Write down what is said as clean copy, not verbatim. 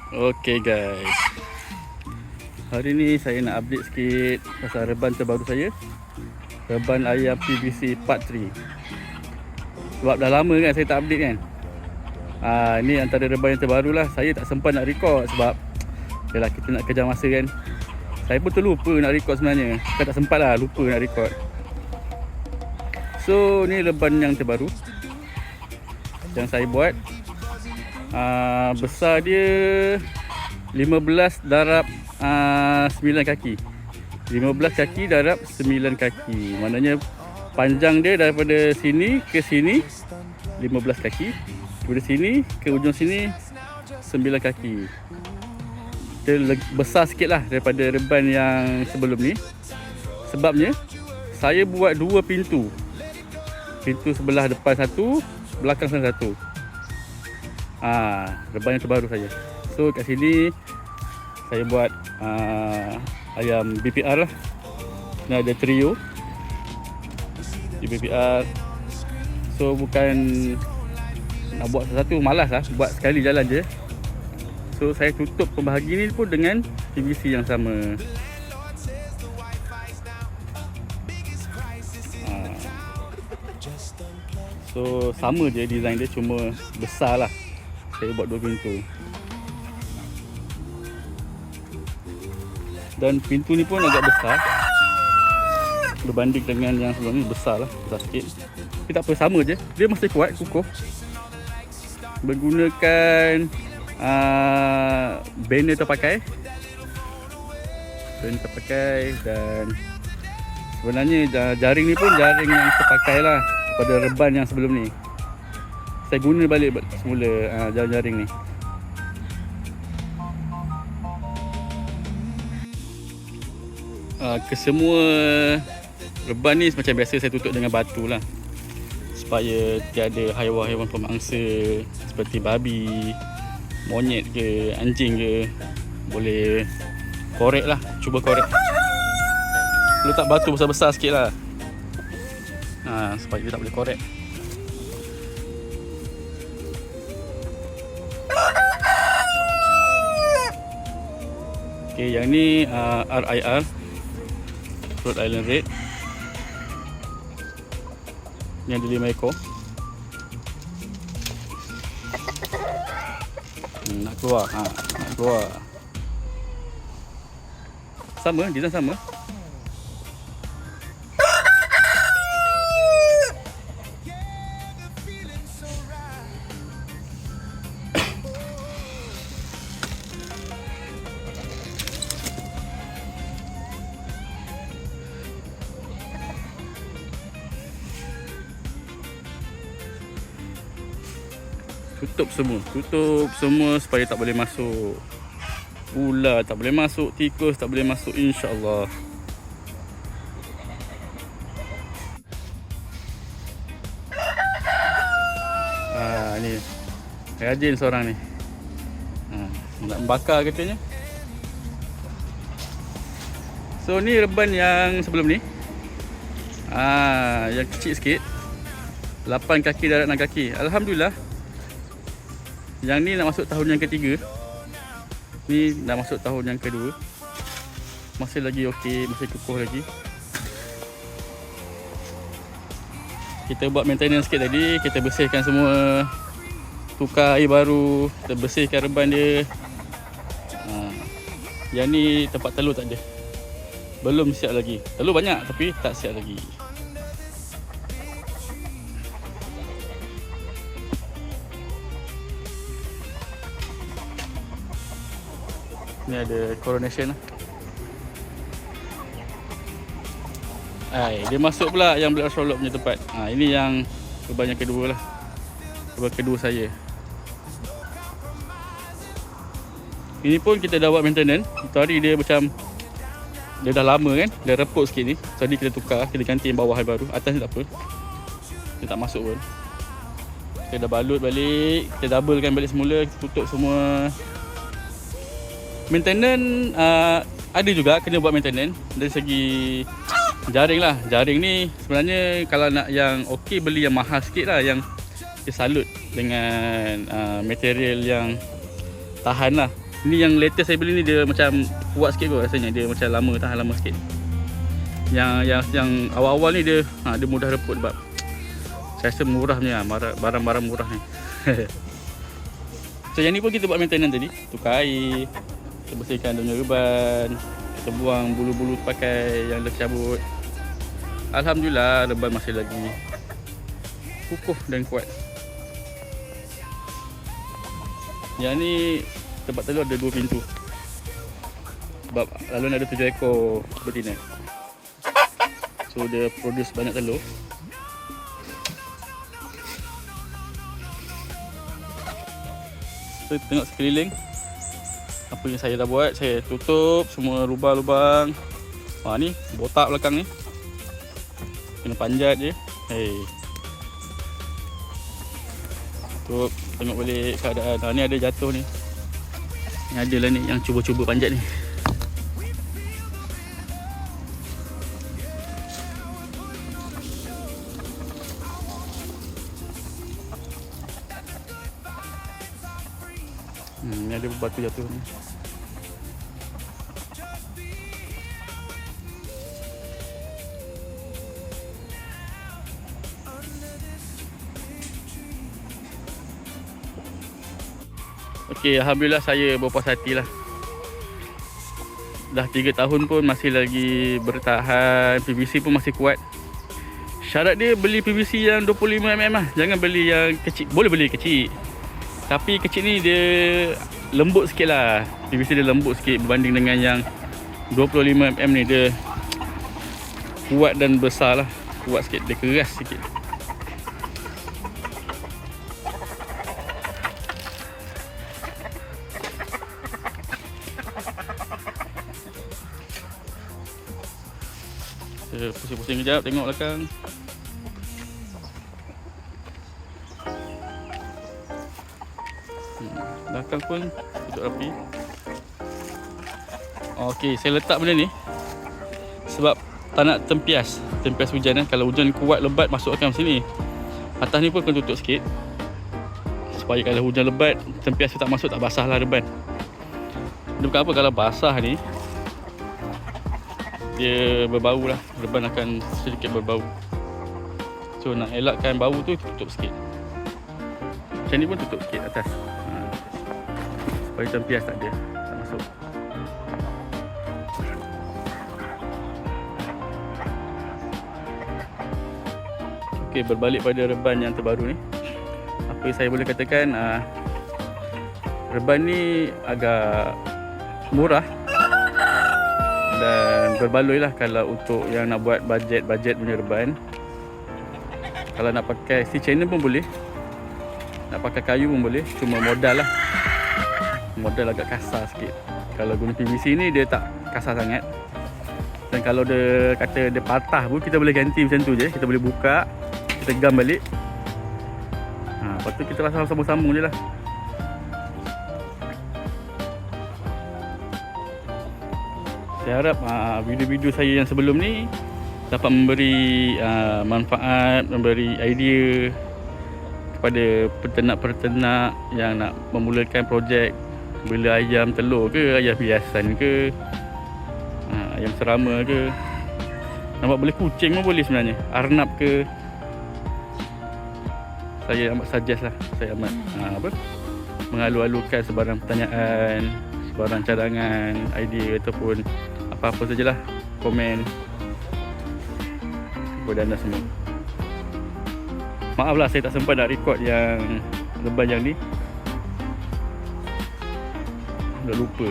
Okay guys, hari ni saya nak update sikit pasal reban terbaru saya, reban ayam PVC Part 3. Sebab dah lama kan saya tak update kan. Ni antara reban yang terbaru lah. Saya tak sempat nak record sebab yalah, kita nak kejar masa kan. Saya pun terlupa nak record sebenarnya. Saya tak sempat lah, lupa nak record. So ni reban yang terbaru yang saya buat. Besar dia 15 darab 9 kaki. 15 kaki darab 9 kaki. Maknanya panjang dia daripada sini ke sini 15 kaki. Dari sini ke ujung sini 9 kaki. Dia besar sikit lah daripada reban yang sebelum ni. Sebabnya saya buat dua pintu. Pintu sebelah depan satu, belakang sana satu. Reban yang terbaru saya. So kat sini saya buat ayam BPR lah. Ni ada trio di BPR. So bukan nak buat satu-satu, malas lah. Buat sekali jalan je. So saya tutup pembahagi ni pun dengan PVC yang sama. So sama je design dia, cuma besar lah. Saya buat dua pintu. Dan pintu ni pun agak besar berbanding dengan yang sebelum ni. Besar lah, besar sikit. Tapi tak apa, sama je. Dia masih kuat, kukuh. Menggunakan banner terpakai. Banner terpakai. Dan sebenarnya jaring ni pun jaring yang terpakai lah pada reban yang sebelum ni. Saya guna balik semula jaring-jaring ni. Kesemua reban ni macam biasa saya tutup dengan batu lah, supaya tiada haiwan-haiwan pemangsa seperti babi, monyet ke, anjing ke boleh korek lah. Cuba korek. Letak batu besar-besar sikit lah, supaya dia tak boleh korek. Okay, yang ni RIR, Rhode Island Red. Ni ada 5 ekor. Nak keluar, nak keluar. Sama, design sama. Tutup semua supaya tak boleh masuk ular, tak boleh masuk tikus, tak boleh masuk, insya-Allah. Ni rajin seorang ni. Nak membakar katanya. So ni reban yang sebelum ni. Yang kecil sikit. 8 kaki darab 6 kaki. Alhamdulillah. Yang ni nak masuk tahun yang ketiga. Ni dah masuk tahun yang kedua. Masih lagi okey, masih kukuh lagi. Kita buat maintenance sikit tadi. Kita bersihkan semua. Tukar air baru. Kita bersihkan reban dia. Yang ni tempat telur tak ada. Belum siap lagi. Telur banyak tapi tak siap lagi. Ni ada coronation lah. Dia masuk pula yang Black Charlotte punya tempat. Ini yang reban yang kedua lah. Reban kedua saya. Ini pun kita dah buat maintenance. Itu hari dia macam, dia dah lama kan, dia reput sikit ni. Tadi kita tukar, kita ganti yang bawah yang baru. Atas ni tak apa, dia tak masuk pun. Kita dah balut balik, kita doublekan balik semula, kita tutup semua. Maintenance ada juga, kena buat maintenance dari segi jaring lah. Jaring ni sebenarnya kalau nak yang okey, beli yang mahal sikit lah, yang dia salut dengan material yang tahan lah. Ni yang latest saya beli ni dia macam kuat sikit kot rasanya. Dia macam lama, tahan lama sikit. Yang awal-awal ni dia mudah reput sebab saya rasa murah punya, barang-barang murah ni. So yang ni pun kita buat maintenance tadi. Tukar air, kita bersihkan dia punya reban, kita buang bulu-bulu pakai yang dah cabut. Alhamdulillah reban masih lagi kukuh dan kuat. Yang ni tempat telur ada 2 pintu. Sebab lalu ada 7 ekor betina. So dia produce banyak telur. So tengok sekeliling apa yang saya dah buat. Saya tutup semua lubang-lubang. Ni botak belakang ni kena panjat je. Tutup, tengok balik keadaan. Ni ada jatuh ni. Ni ada lah ni yang cuba-cuba panjat ni. Ni ada batu jatuh ni. Okey, alhamdulillah saya berpuas hati lah. Dah 3 tahun pun masih lagi bertahan. PVC pun masih kuat. Syarat dia beli PVC yang 25mm lah. Jangan beli yang kecil. Boleh beli kecil, tapi kecil ni dia lembut sikit lah. PVC dia lembut sikit berbanding dengan yang 25mm ni. Dia kuat dan besar lah. Kuat sikit, dia keras sikit. Pusing-pusing kejap, tengok belakang. Belakang pun tutup rapi. Okey, saya letak benda ni sebab tak nak tempias hujan kan. Kalau hujan kuat lebat masukkan sini. Atas ni pun kena tutup sikit supaya kalau hujan lebat tempias tu tak masuk, tak basah lah reban. Dia bukan apa, kalau basah ni dia berbau lah, reban akan sedikit berbau. So nak elakkan bau tu tutup sikit. Macam ni pun tutup sikit atas, supaya tempias tak ada, tak masuk. Okey, berbalik pada reban yang terbaru ni, apa yang saya boleh katakan, reban ni agak murah dan berbaloi lah kalau untuk yang nak buat bajet punya reban. Kalau nak pakai steel channel pun boleh, nak pakai kayu pun boleh, cuma modal lah, modal agak kasar sikit. Kalau guna PVC ni dia tak kasar sangat, dan kalau dia kata dia patah pun kita boleh ganti macam tu je. Kita boleh buka, kita gam balik, lepas tu kita pasang sambung-sambung je lah. Saya harap video-video saya yang sebelum ni dapat memberi manfaat, memberi idea kepada peternak-peternak yang nak memulakan projek bela ayam telur ke, ayam hiasan ke, ayam serama ke, nak buat bela kucing pun boleh sebenarnya, arnab ke. Saya amat suggest lah, saya amat mengalu-alukan sebarang pertanyaan, sebarang cadangan, idea ataupun apa-apa sajalah, komen kepada anda semua. Maaf lah saya tak sempat nak record yang reban yang ni, dah lupa.